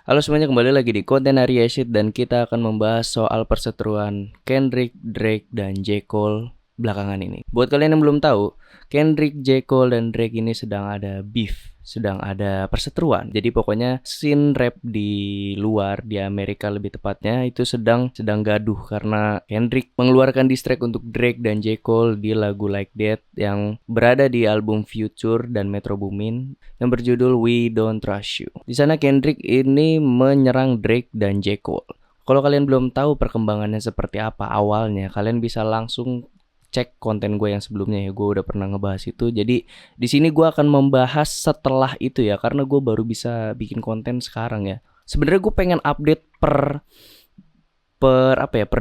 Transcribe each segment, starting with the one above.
Halo semuanya, kembali lagi di konten Arya Shit dan kita akan membahas soal perseteruan Kendrick, Drake, dan J. Cole belakangan ini. Buat kalian yang belum tahu, Kendrick, J. Cole, dan Drake ini sedang ada beef, sedang ada perseteruan. Jadi pokoknya scene rap di luar, di Amerika lebih tepatnya, itu sedang gaduh karena Kendrick mengeluarkan diss track untuk Drake dan J. Cole di lagu Like That yang berada di album Future dan Metro Boomin yang berjudul We Don't Trust You. Di sana Kendrick ini menyerang Drake dan J. Cole. Kalau kalian belum tahu perkembangannya seperti apa awalnya, kalian bisa langsung cek konten gue yang sebelumnya ya. Gue udah pernah ngebahas itu. Jadi di sini gue akan membahas setelah itu ya, karena gue baru bisa bikin konten sekarang ya. Sebenarnya gue pengen update per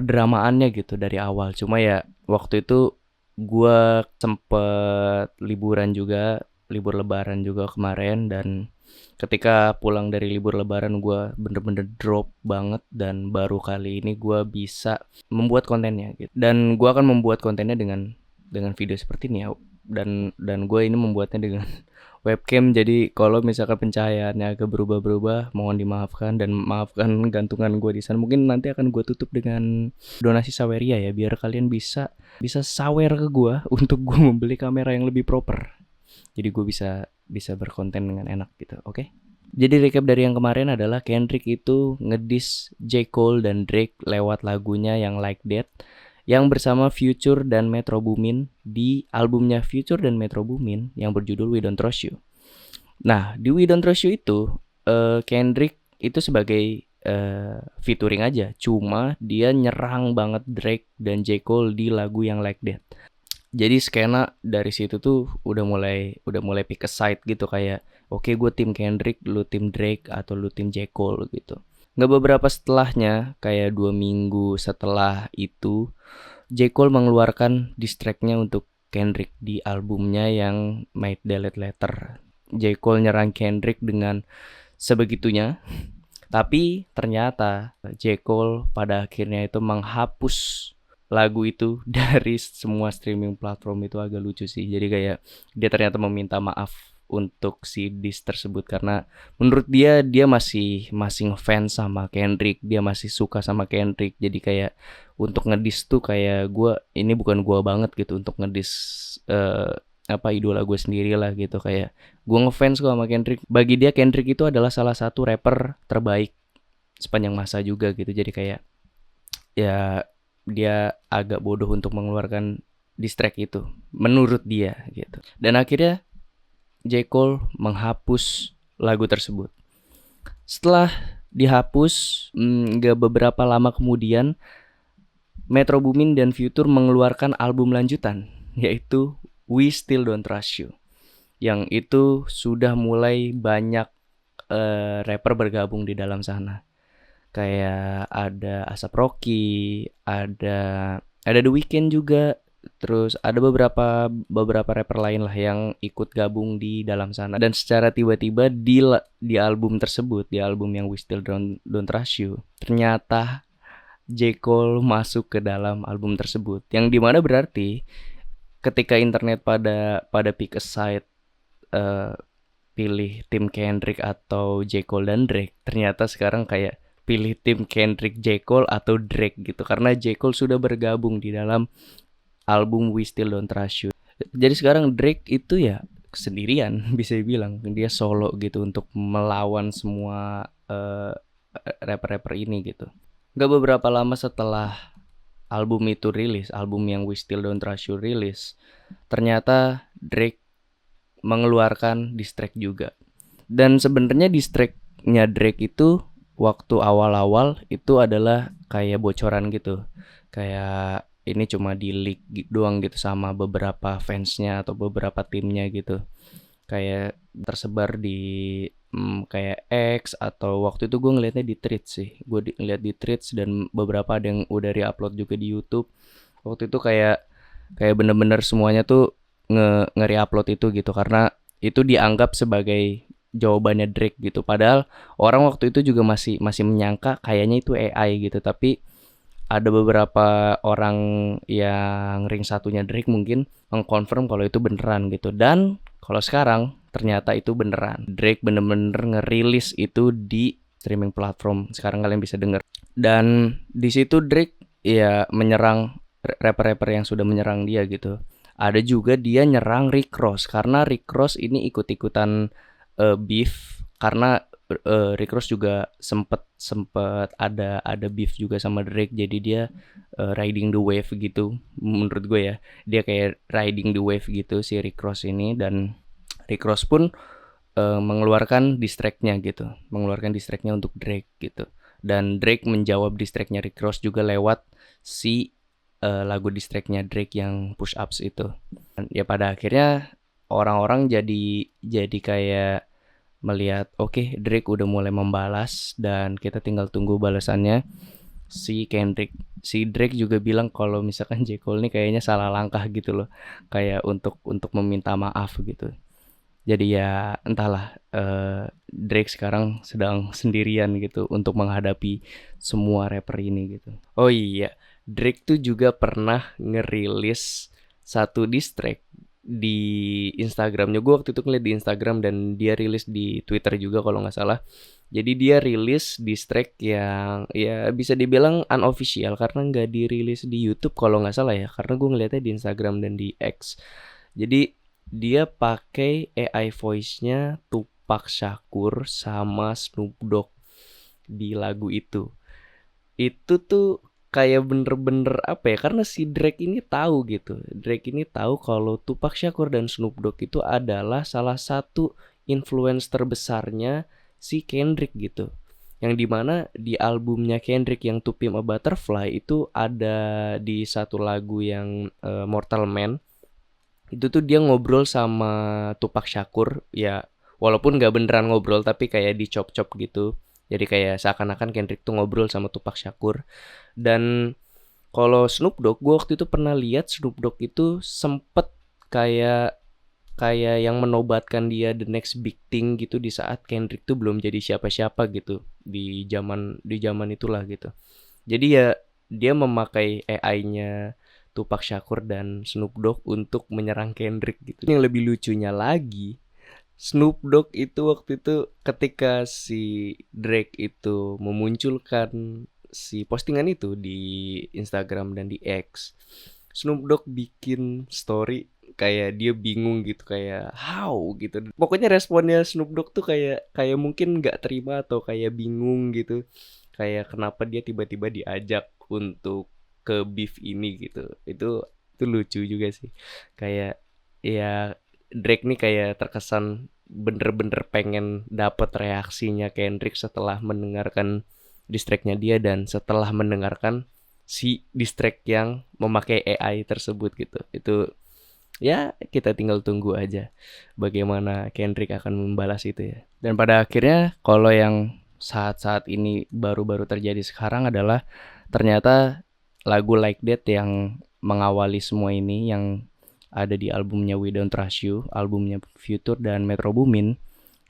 dramaannya gitu dari awal. Cuma ya waktu itu gue sempet liburan juga, libur lebaran juga kemarin, dan ketika pulang dari libur lebaran gue bener-bener drop banget, dan baru kali ini gue bisa membuat kontennya gitu. Dan gue akan membuat kontennya dengan video seperti ini ya. Dan gue ini membuatnya dengan webcam, jadi kalau misalkan pencahayaannya agak berubah-berubah mohon dimaafkan, dan maafkan gantungan gue di sana. Mungkin nanti akan gue tutup dengan donasi saweria ya, biar kalian bisa sawer ke gue untuk gue membeli kamera yang lebih proper, jadi gue bisa berkonten dengan enak gitu. Oke, jadi recap dari yang kemarin adalah Kendrick itu ngedis J. Cole dan Drake lewat lagunya yang Like That yang bersama Future dan Metro Boomin di albumnya Future dan Metro Boomin yang berjudul We Don't Trust You. Nah, di We Don't Trust You itu Kendrick itu sebagai featuring aja, cuma dia nyerang banget Drake dan J. Cole di lagu yang Like That. Jadi skena dari situ tuh udah mulai pick a side gitu, kayak oke, gue tim Kendrick, lu tim Drake, atau lu tim J. Cole gitu. Nggak beberapa setelahnya, kayak 2 minggu setelah itu, J. Cole mengeluarkan diss track-nya untuk Kendrick di albumnya yang Might Delete Later. J. Cole nyerang Kendrick dengan sebegitunya, tapi ternyata J. Cole pada akhirnya itu menghapus lagu itu dari semua streaming platform. Itu agak lucu sih. Jadi kayak dia ternyata meminta maaf untuk si diss tersebut, karena menurut dia masih ngefans sama Kendrick, dia masih suka sama Kendrick. Jadi kayak untuk ngediss tuh kayak ini bukan gue banget gitu untuk ngediss idola gue sendiri lah gitu. Kayak gue ngefans kok sama Kendrick. Bagi dia Kendrick itu adalah salah satu rapper terbaik sepanjang masa juga gitu. Jadi kayak ya dia agak bodoh untuk mengeluarkan diss track itu menurut dia gitu. Dan akhirnya J. Cole menghapus lagu tersebut. Setelah dihapus, gak beberapa lama kemudian Metro Boomin dan Future mengeluarkan album lanjutan, yaitu We Still Don't Trust You. Yang itu sudah mulai banyak rapper bergabung di dalam sana. Kayak ada A$AP Rocky, ada The Weeknd juga, terus ada beberapa rapper lain lah yang ikut gabung di dalam sana. Dan secara tiba-tiba di album tersebut, di album yang We Still Don't Trust You, ternyata J. Cole masuk ke dalam album tersebut. Yang dimana berarti ketika internet pada pick a side, pilih tim Kendrick atau J. Cole dan Drake, ternyata sekarang kayak pilih tim Kendrick, J. Cole, atau Drake gitu, karena J. Cole sudah bergabung di dalam album We Still Don't Trust You. Jadi sekarang Drake itu ya sendirian, bisa dibilang dia solo gitu untuk melawan semua rapper-rapper ini gitu. Gak beberapa lama setelah album itu rilis, album yang We Still Don't Trust You rilis, ternyata Drake mengeluarkan diss track juga. Dan sebenarnya diss track-nya Drake itu waktu awal-awal itu adalah kayak bocoran gitu. Kayak ini cuma di leak doang gitu sama beberapa fansnya atau beberapa timnya gitu. Kayak tersebar di kayak X, atau waktu itu gue ngeliatnya di Threads sih. Gue ngeliat di Threads, dan beberapa ada yang udah re-upload juga di YouTube. Waktu itu kayak bener-bener semuanya tuh nge-re-upload itu gitu, karena itu dianggap sebagai jawabannya Drake gitu. Padahal orang waktu itu juga masih menyangka kayaknya itu AI gitu, tapi ada beberapa orang yang ring satunya Drake mungkin mengkonfirm kalau itu beneran gitu. Dan kalau sekarang ternyata itu beneran. Drake bener-bener ngerilis itu di streaming platform sekarang kalian bisa denger. Dan di situ Drake ya menyerang rapper-rapper yang sudah menyerang dia gitu. Ada juga dia nyerang Rick Ross karena Rick Ross ini ikut-ikutan beef karena Rick Ross juga sempet ada beef juga sama Drake, jadi dia riding the wave gitu menurut gue ya. Dia kayak riding the wave gitu si Rick Ross ini, dan Rick Ross pun mengeluarkan diss track-nya gitu, mengeluarkan diss track-nya untuk Drake gitu. Dan Drake menjawab diss track-nya Rick Ross juga lewat si lagu diss track-nya Drake yang Push Ups itu. Dan ya pada akhirnya orang-orang jadi kayak melihat oke, Drake udah mulai membalas dan kita tinggal tunggu balasannya si Kendrick. Si Drake juga bilang kalau misalkan J. Cole ini kayaknya salah langkah gitu loh, kayak untuk meminta maaf gitu. Jadi ya entahlah, Drake sekarang sedang sendirian gitu untuk menghadapi semua rapper ini gitu. Oh iya, Drake tuh juga pernah ngerilis satu diss track di Instagramnya. Gue waktu itu ngeliat di Instagram dan dia rilis di Twitter juga kalau nggak salah. Jadi dia rilis diss track yang ya bisa dibilang unofficial karena nggak dirilis di YouTube kalau nggak salah ya. Karena gue ngeliatnya di Instagram dan di X. Jadi dia pakai AI voice-nya Tupac Shakur sama Snoop Dogg di lagu itu. Itu tuh kayak bener-bener apa ya, karena si Drake ini tahu gitu. Drake ini tahu kalau Tupac Shakur dan Snoop Dogg itu adalah salah satu influence terbesarnya si Kendrick gitu. Yang dimana di albumnya Kendrick yang To Pimp a Butterfly itu ada di satu lagu yang Mortal Man. Itu tuh dia ngobrol sama Tupac Shakur ya, walaupun gak beneran ngobrol tapi kayak dicop-cop gitu. Jadi kayak seakan-akan Kendrick tuh ngobrol sama Tupac Shakur. Dan kalau Snoop Dogg, gue waktu itu pernah lihat Snoop Dogg itu sempet kayak kayak yang menobatkan dia the next big thing gitu di saat Kendrick tuh belum jadi siapa-siapa gitu di zaman itulah gitu. Jadi ya dia memakai AI-nya Tupac Shakur dan Snoop Dogg untuk menyerang Kendrick gitu. Yang lebih lucunya lagi, Snoop Dogg itu waktu itu ketika si Drake itu memunculkan si postingan itu di Instagram dan di X, Snoop Dogg bikin story kayak dia bingung gitu, kayak how gitu. Pokoknya responnya Snoop Dogg tuh kayak kayak mungkin nggak terima atau kayak bingung gitu. Kayak kenapa dia tiba-tiba diajak untuk ke beef ini gitu. Itu lucu juga sih. Kayak ya Drake nih kayak terkesan bener-bener pengen dapet reaksinya Kendrick setelah mendengarkan diss track-nya dia dan setelah mendengarkan si diss track yang memakai AI tersebut gitu. Itu ya kita tinggal tunggu aja bagaimana Kendrick akan membalas itu ya. Dan pada akhirnya kalau yang saat-saat ini baru-baru terjadi sekarang adalah ternyata lagu Like That yang mengawali semua ini, yang ada di albumnya We Don't Trust You, albumnya Future dan Metro Boomin,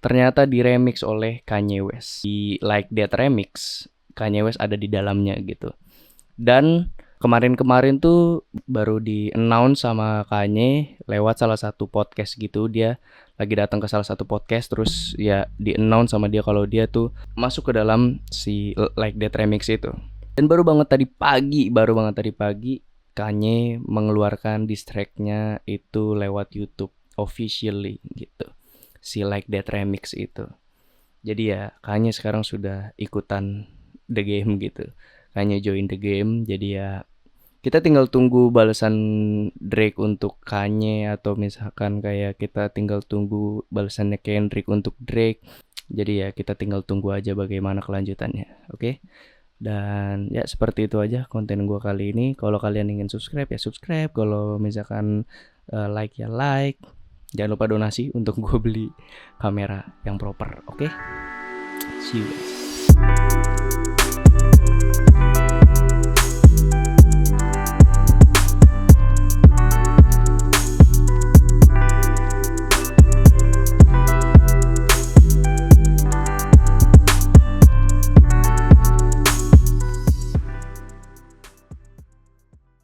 ternyata diremix oleh Kanye West. Di Like That remix, Kanye West ada di dalamnya gitu. Dan kemarin-kemarin tuh baru di-announce sama Kanye lewat salah satu podcast gitu. Dia lagi datang ke salah satu podcast, terus ya di-announce sama dia kalau dia tuh masuk ke dalam si Like That remix itu. Dan baru banget tadi pagi Kanye mengeluarkan diss track-nya itu lewat YouTube officially gitu, si Like That remix itu. Jadi ya Kanye sekarang sudah ikutan the game gitu, Kanye join the game. Jadi ya kita tinggal tunggu balasan Drake untuk Kanye, atau misalkan kayak kita tinggal tunggu balasannya Kendrick untuk Drake. Jadi ya kita tinggal tunggu aja bagaimana kelanjutannya. Oke? Dan ya seperti itu aja konten gue kali ini. Kalau kalian ingin subscribe ya subscribe. Kalau misalkan like ya like. Jangan lupa donasi untuk gue beli kamera yang proper. Oke? See you guys.